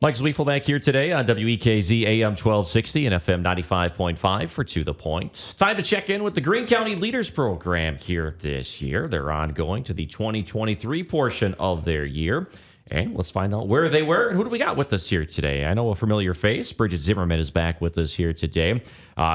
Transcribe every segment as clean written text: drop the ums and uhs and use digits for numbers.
Mike Zwiefelback here today on WEKZ AM 1260 and FM 95.5 for To The Point. Time to check in with the Greene County Leaders Program here this year. They're ongoing to the 2023 portion of their year. And let's find out where they were and who do we got with us here today. I know a familiar face. Bridget Zimmerman is back with us here today.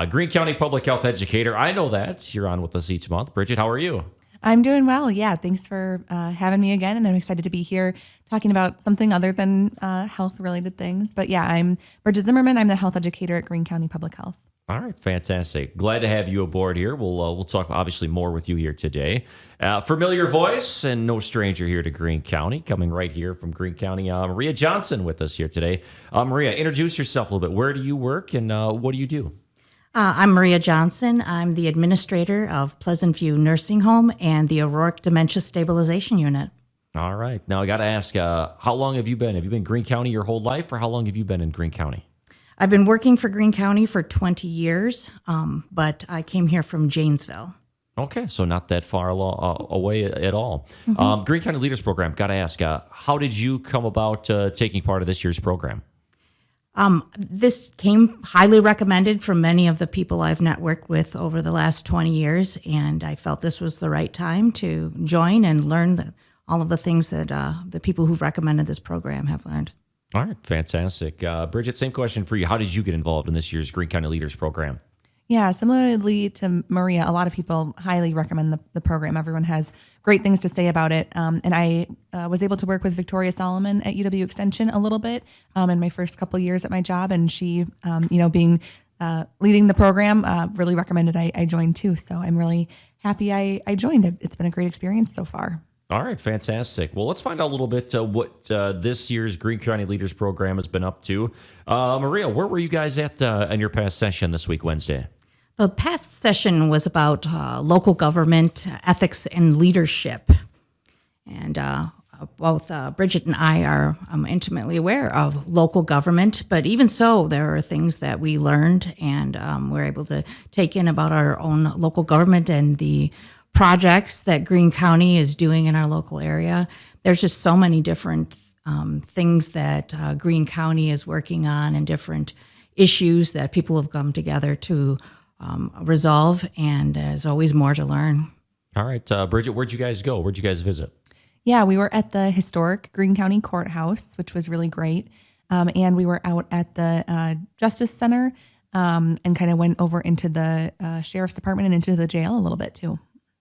Greene County Public Health Educator. I know that. You're on with us each month. Bridget, how are you? I'm doing well. Yeah, thanks for having me again. And I'm excited to be here talking about something other than health-related things. But yeah, I'm Bridget Zimmerman. I'm the health educator at Greene County Public Health. All right, fantastic. Glad to have you aboard here. We'll talk obviously more with you here today. Familiar voice and no stranger here to Greene County, coming right here from Greene County. Maria Johnson with us here today. Maria, introduce yourself a little bit. Where do you work and what do you do? I'm Maria Johnson. I'm the administrator of Pleasant View Nursing Home and the O'Rourke Dementia Stabilization Unit. All right. Now, I got to ask, how long have you been? Have you been Greene County your whole life, or how long have you been in Greene County? I've been working for Greene County for 20 years, but I came here from Janesville. Okay, so not that far away at all. Mm-hmm. Greene County Leaders Program, got to ask, how did you come about taking part of this year's program? This came highly recommended from many of the people I've networked with over the last 20 years, and I felt this was the right time to join and learn all of the things that the people who've recommended this program have learned. All right, fantastic. Bridget, same question for you. How did you get involved in this year's Greene County Leaders Program? Yeah, similarly to Maria, a lot of people highly recommend the program. Everyone has great things to say about it. And I was able to work with Victoria Solomon at UW Extension a little bit in my first couple years at my job. And she, being leading the program, really recommended I join too. So I'm really happy I joined. It's been a great experience so far. All right, fantastic. Well, let's find out a little bit what this year's Greene County Leaders Program has been up to. Maria, where were you guys at in your past session this week, Wednesday? The past session was about local government, ethics, and leadership. And both Bridget and I are intimately aware of local government, but even so, there are things that we learned and we're able to take in about our own local government and the projects that Greene County is doing in our local area. There's just so many different things that Greene County is working on and different issues that people have come together to resolve, and there's always more to learn. All right, Bridget, where'd you guys go? Where'd you guys visit? Yeah, we were at the historic Greene County Courthouse, which was really great. And we were out at the Justice Center and kind of went over into the Sheriff's Department and into the jail a little bit too.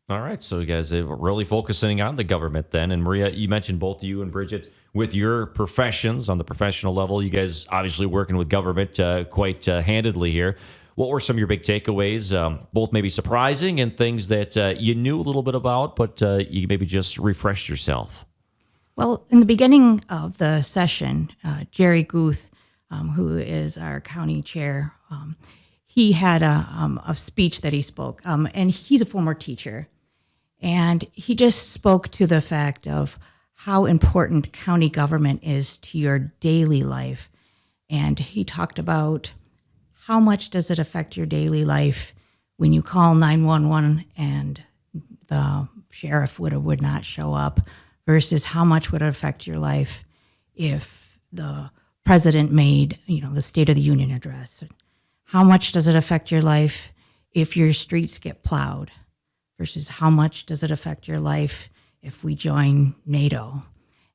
All right, so you guys are really focusing on the government then. And Maria, you mentioned both you and Bridget with your professions on the professional level. You guys obviously working with government quite handedly here. What were some of your big takeaways, both maybe surprising and things that you knew a little bit about, but you maybe just refreshed yourself? Well, in the beginning of the session, Jerry Guth, who is our county chair, he had a speech that he spoke, and he's a former teacher. And he just spoke to the fact of how important county government is to your daily life. And he talked about how much does it affect your daily life when you call 911 and the sheriff would or would not show up versus how much would it affect your life if the president made, the State of the Union address. How much does it affect your life if your streets get plowed versus how much does it affect your life if we join NATO?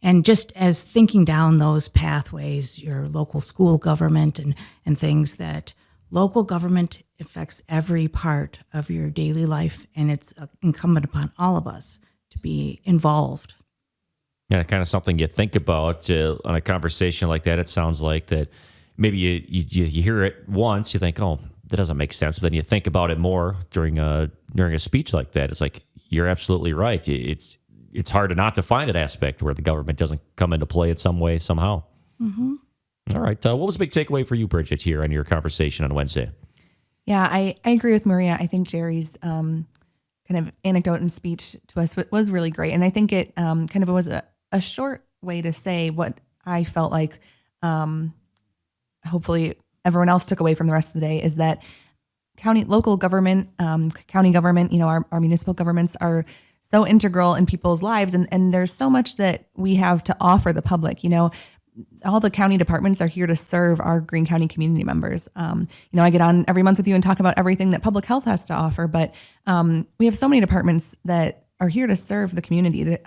And just as thinking down those pathways, your local school government and things that local government affects every part of your daily life, and it's incumbent upon all of us to be involved. Yeah, kind of something you think about on a conversation like that. It sounds like that maybe you hear it once, you think, oh, that doesn't make sense. But then you think about it more during a speech like that. It's like, you're absolutely right. It's hard not to find an aspect where the government doesn't come into play in some way, somehow. Mm-hmm. All right. What was a big takeaway for you, Bridget, here on your conversation on Wednesday? Yeah, I agree with Maria. I think Jerry's kind of anecdote and speech to us was really great. And I think it kind of was a short way to say what I felt like hopefully everyone else took away from the rest of the day is that local government, county government, our municipal governments are so integral in people's lives. And there's so much that we have to offer the public. all the county departments are here to serve our Greene County community members. I get on every month with you and talk about everything that public health has to offer, but we have so many departments that are here to serve the community.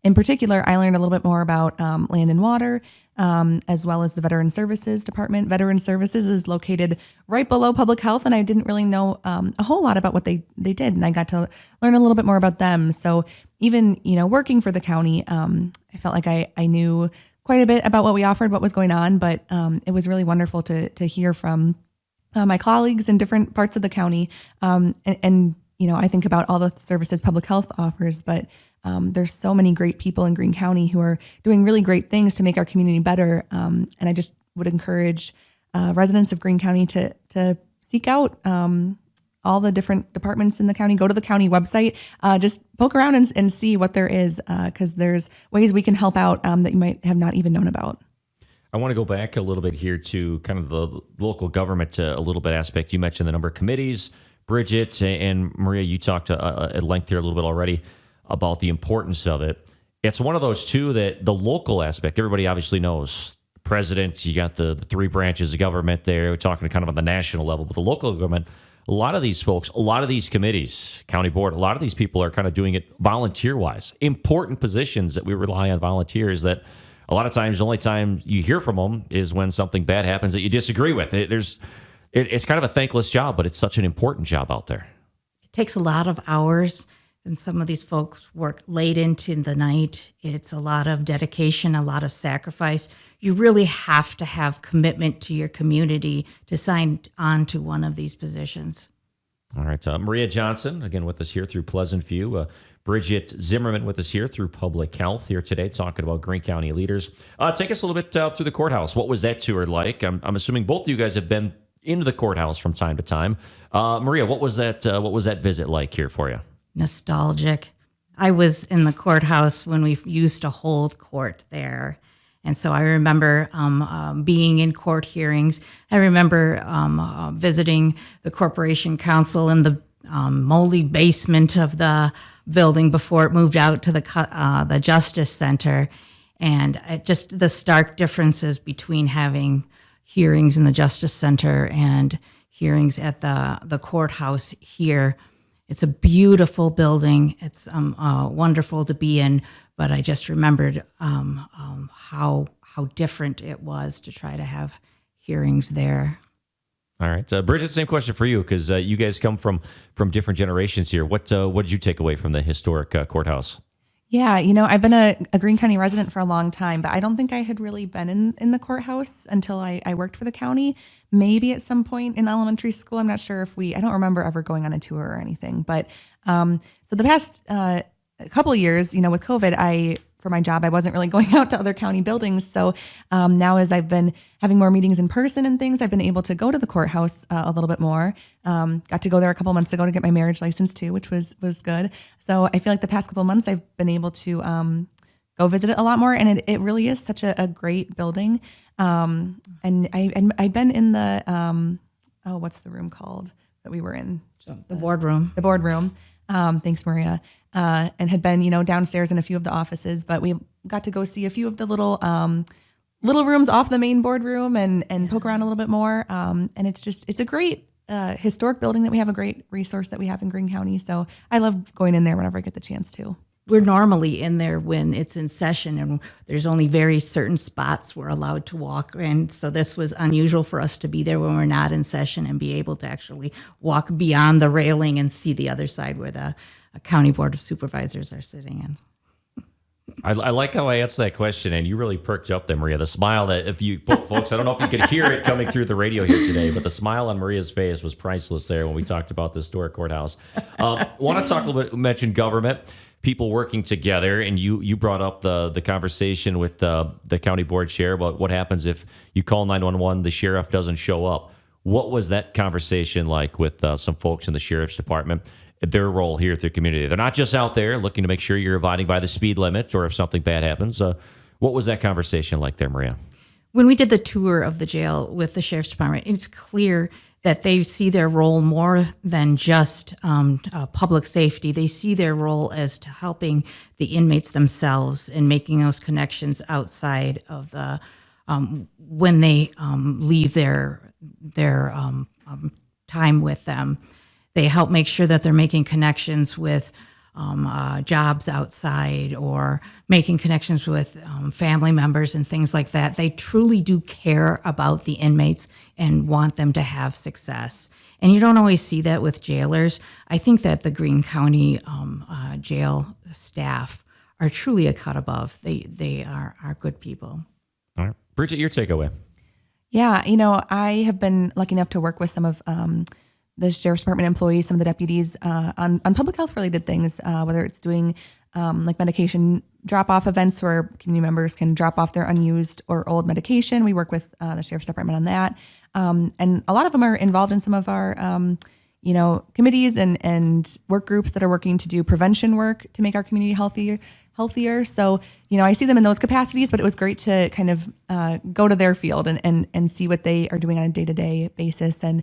In particular, I learned a little bit more about land and water, as well as the Veteran Services Department. Veteran Services is located right below public health, and I didn't really know a whole lot about what they did, and I got to learn a little bit more about them. So even, working for the county, I felt like I knew quite a bit about what we offered, what was going on, but it was really wonderful to hear from my colleagues in different parts of the county. And I think about all the services public health offers, but there's so many great people in Greene County who are doing really great things to make our community better. And I just would encourage residents of Greene County to seek out all the different departments in the county. Go to the county website, just poke around and see what there is, because there's ways we can help out that you might have not even known about. I want to go back a little bit here to kind of the local government a little bit aspect. You mentioned the number of committees. Bridget and Maria, you talked at length here a little bit already about the importance of it. It's one of those two that the local aspect, everybody obviously knows. The president, you got the three branches of government there. We're talking kind of on the national level, but the local government, a lot of these folks, a lot of these committees, county board, a lot of these people are kind of doing it volunteer-wise. Important positions that we rely on volunteers that a lot of times the only time you hear from them is when something bad happens that you disagree with. It's kind of a thankless job, but it's such an important job out there. It takes a lot of hours, and some of these folks work late into the night. It's a lot of dedication, a lot of sacrifice. You really have to have commitment to your community to sign on to one of these positions. All right. Maria Johnson, again, with us here through Pleasant View. Bridget Zimmerman with us here through Public Health here today, talking about Greene County leaders. Take us a little bit through the courthouse. What was that tour like? I'm assuming both of you guys have been into the courthouse from time to time. Maria, what was that visit like here for you? Nostalgic. I was in the courthouse when we used to hold court there. And so I remember being in court hearings. I remember visiting the Corporation Council in the moldy basement of the building before it moved out to the Justice Center. And just the stark differences between having hearings in the Justice Center and hearings at the courthouse here. It's a beautiful building. It's wonderful to be in, but I just remembered how different it was to try to have hearings there. All right, Bridget, same question for you, because you guys come from different generations here. What did you take away from the historic courthouse? Yeah, I've been a Greene County resident for a long time, but I don't think I had really been in the courthouse until I worked for the county. Maybe at some point in elementary school. I'm not sure I don't remember ever going on a tour or anything. But so the past couple of years, with COVID, for my job, I wasn't really going out to other county buildings. So now as I've been having more meetings in person and things, I've been able to go to the courthouse a little bit more. Got to go there a couple months ago to get my marriage license too, which was good. So I feel like the past couple of months I've been able to go visit it a lot more. And it really is such a great building. And I'd been in the, what's the room called that we were in? The boardroom. The boardroom. Thanks, Maria. And had been, downstairs in a few of the offices, but we got to go see a few of the little rooms off the main boardroom and poke around a little bit more. And it's a great historic building that we have, a great resource that we have in Greene County. So I love going in there whenever I get the chance to. We're normally in there when it's in session, and there's only very certain spots we're allowed to walk in. So this was unusual for us to be there when we're not in session and be able to actually walk beyond the railing and see the other side where the County Board of Supervisors are sitting in. I like how I asked that question, and you really perked up there, Maria. The smile that, folks, I don't know if you could hear it coming through the radio here today, but the smile on Maria's face was priceless there when we talked about the historic courthouse. Want to talk a little bit, mention government, people working together, and you brought up the conversation with the county board chair about what happens if you call 911, the sheriff doesn't show up. What was that conversation like with some folks in the sheriff's department? Their role here at the community. They're not just out there looking to make sure you're abiding by the speed limit or if something bad happens. What was that conversation like there, Maria? When we did the tour of the jail with the sheriff's department, it's clear that they see their role more than just public safety. They see their role as to helping the inmates themselves and making those connections outside of the when they leave their time with them. They help make sure that they're making connections with jobs outside or making connections with family members and things like that. They truly do care about the inmates and want them to have success. And you don't always see that with jailers. I think that the Greene County jail staff are truly a cut above. They are good people. All right. Bridget, your takeaway. Yeah, I have been lucky enough to work with some of the Sheriff's Department employees, some of the deputies on public health related things, whether it's doing like medication drop-off events where community members can drop off their unused or old medication. We work with the Sheriff's Department on that. And a lot of them are involved in some of our, committees and work groups that are working to do prevention work to make our community healthier. So, I see them in those capacities, but it was great to kind of go to their field and see what they are doing on a day-to-day basis and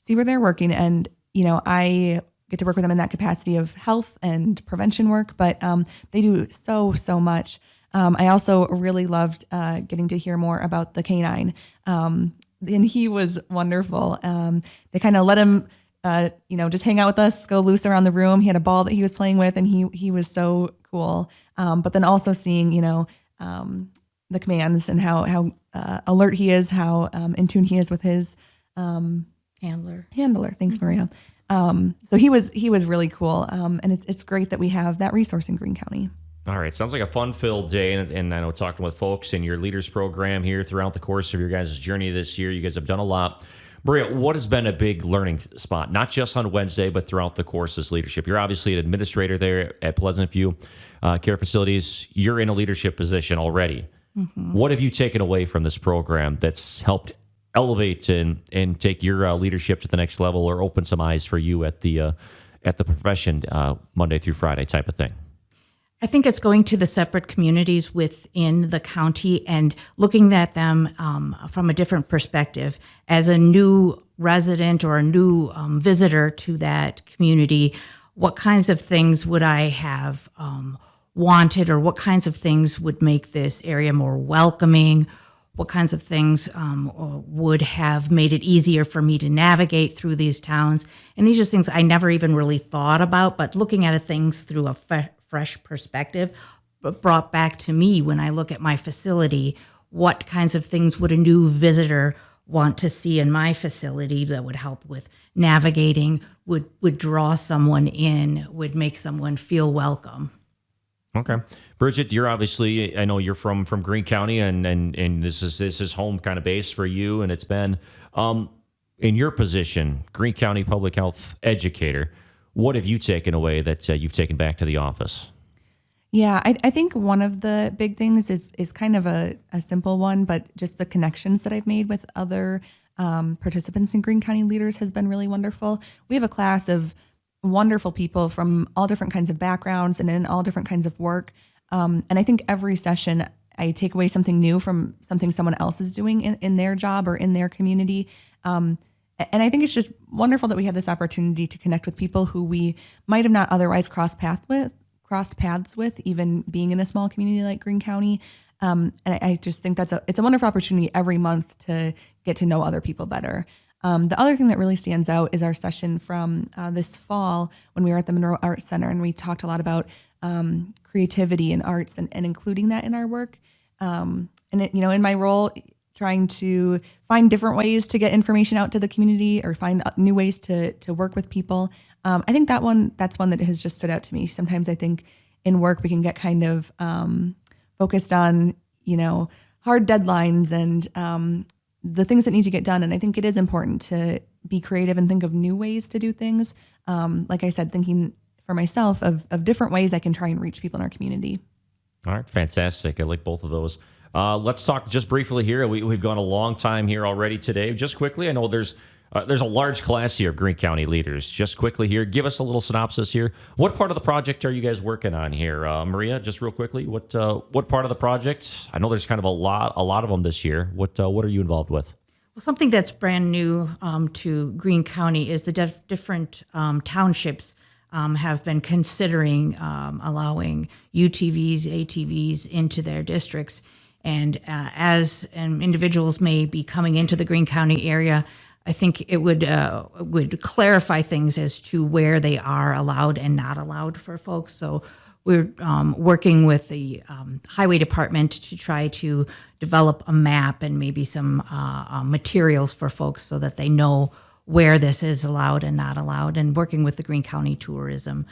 see where they're working. And, I get to work with them in that capacity of health and prevention work, but they do so much. I also really loved getting to hear more about the canine. And he was wonderful. They kind of let him, just hang out with us, go loose around the room. He had a ball that he was playing with, and he was so cool. But then also seeing, the commands and how alert he is, how in tune he is with his Handler. Thanks, Maria. So he was really cool. And it's great that we have that resource in Greene County. All right. Sounds like a fun-filled day. And I know talking with folks in your leaders program here throughout the course of your guys' journey this year, you guys have done a lot. Maria, what has been a big learning spot, not just on Wednesday, but throughout the course's leadership? You're obviously an administrator there at Pleasant View Care Facilities. You're in a leadership position already. Mm-hmm. What have you taken away from this program that's helped elevate and take your leadership to the next level or open some eyes for you at the profession Monday through Friday type of thing? I think it's going to the separate communities within the county and looking at them from a different perspective. As a new resident or a new visitor to that community, what kinds of things would I have wanted, or what kinds of things would make this area more welcoming? What kinds of things would have made it easier for me to navigate through these towns? And these are things I never even really thought about, but looking at things through a fresh perspective brought back to me when I look at my facility, what kinds of things would a new visitor want to see in my facility that would help with navigating, would draw someone in, would make someone feel welcome. Okay. Bridget, you're obviously, I know you're from Greene County and this is home kind of base for you, and it's been in your position, Greene County public health educator. What have you taken away that you've taken back to the office? Yeah, I think one of the big things is kind of a simple one, but just the connections that I've made with other participants in Greene County leaders has been really wonderful. We have a class of wonderful people from all different kinds of backgrounds and in all different kinds of work. And I think every session I take away something new from something someone else is doing in their job or in their community. And I think it's just wonderful that we have this opportunity to connect with people who we might have not otherwise crossed paths with, even being in a small community like Greene County. And I just think it's a wonderful opportunity every month to get to know other people better. The other thing that really stands out is our session from this fall when we were at the Monroe Arts Center, and we talked a lot about creativity and arts and including that in our work. And in my role, trying to find different ways to get information out to the community or find new ways to work with people. I think that's one that has just stood out to me. Sometimes I think in work we can get kind of focused on, hard deadlines and the things that need to get done. And I think it is important to be creative and think of new ways to do things. Like I said, thinking for myself of different ways I can try and reach people in our community. All right, fantastic. I like both of those. Let's talk just briefly here. We've gone a long time here already today. Just quickly, I know there's a large class here of Greene County leaders. Just quickly here, give us a little synopsis here. What part of the project are you guys working on here? Maria, just real quickly, what part of the project? I know there's kind of a lot of them this year. What are you involved with? Well, something that's brand new to Greene County is the different townships have been considering allowing UTVs, ATVs into their districts. And as individuals may be coming into the Greene County area, I think it would clarify things as to where they are allowed and not allowed for folks. So we're working with the highway department to try to develop a map and maybe some materials for folks so that they know where this is allowed and not allowed, and working with the Greene County tourism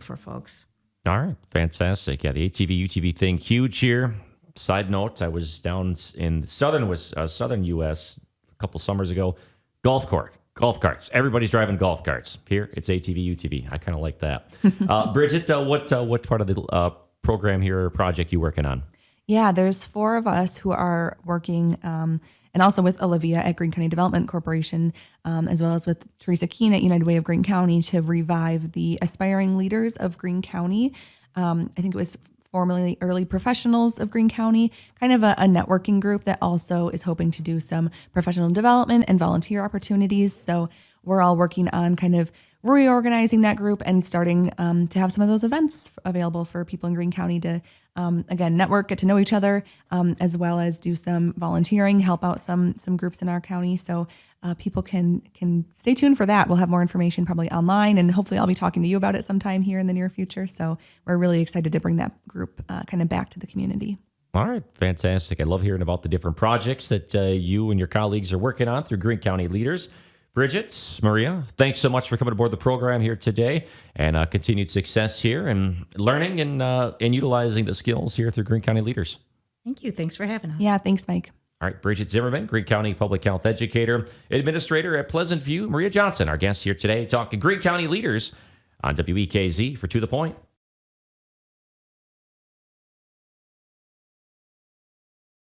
for folks. All right, fantastic. Yeah, the ATV, UTV thing, huge here. Side note, I was down in southern U.S. a couple summers ago. Golf carts. Everybody's driving golf carts. Here, it's ATV, UTV. I kind of like that. Bridget, what part of the program here or project you working on? Yeah, there's 4 of us who are working, and also with Olivia at Greene County Development Corporation, as well as with Teresa Keene at United Way of Greene County, to revive the aspiring leaders of Greene County. I think it was formerly Early Professionals of Greene County, kind of a networking group that also is hoping to do some professional development and volunteer opportunities. So we're all working on kind of reorganizing that group and starting to have some of those events available for people in Greene County to, again, network, get to know each other, as well as do some volunteering, help out some groups in our county. So people can stay tuned for that. We'll have more information probably online, and hopefully I'll be talking to you about it sometime here in the near future. So we're really excited to bring that group kind of back to the community. All right, fantastic. I love hearing about the different projects that you and your colleagues are working on through Greene County Leaders. Bridget, Maria, thanks so much for coming aboard the program here today, and continued success here and learning and utilizing the skills here through Greene County Leaders. Thank you. Thanks for having us. Yeah, thanks, Mike. All right, Bridget Zimmerman, Greene County Public Health Educator, Administrator at Pleasant View. Maria Johnson, our guest here today, talking Greene County Leaders on WEKZ for To The Point.